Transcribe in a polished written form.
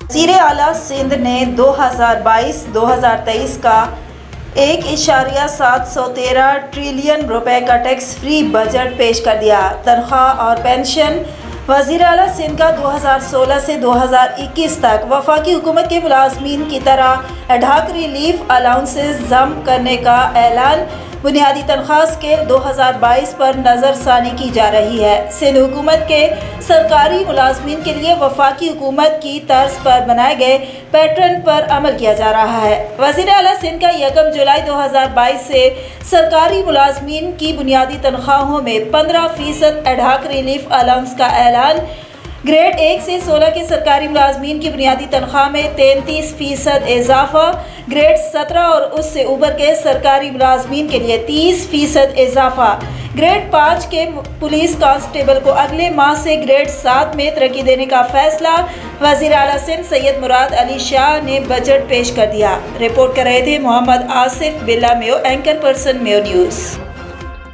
वज़ीर आला सिंध ने 2022-2023 का 1.713 ट्रिलियन रुपए का टैक्स फ्री बजट पेश कर दिया। तनख्वाह और पेंशन। वज़ीर आला सिंध का 2016 से 2021 तक वफाकी हुकूमत के मुलाजमीन की तरह एडहॉक रिलीफ अलाउंसेस जम करने का ऐलान। बुनियादी तनख्वाह स्केल 2022 पर नज़रसानी की जा रही है। सिंध हुकूमत के सरकारी मुलाजमीन के लिए वफाकी हुकूमत की तर्ज पर बनाए गए पैटर्न पर अमल किया जा रहा है। वज़ीर आला सिंध का 1 जुलाई 2022 से सरकारी मुलाजमीन की बुनियादी तनख्वाहों में 15% एडहॉक रिलीफ अलाउंस का ऐलान। ग्रेड 1 से 16 के सरकारी मुलाजमीन की बुनियादी तनख्वाह में 33% इजाफा। ग्रेड 17 और उससे ऊपर के सरकारी मुलाजमीन के लिए 30% इजाफा। ग्रेड 5 के पुलिस कांस्टेबल को अगले माह से ग्रेड 7 में तरक्की देने का फैसला। वज़ीर आला सिंध सैयद मुराद अली शाह ने बजट पेश कर दिया। रिपोर्ट कर रहे थे मोहम्मद आसिफ बिल्ला Mayo, anchor person Mayo news.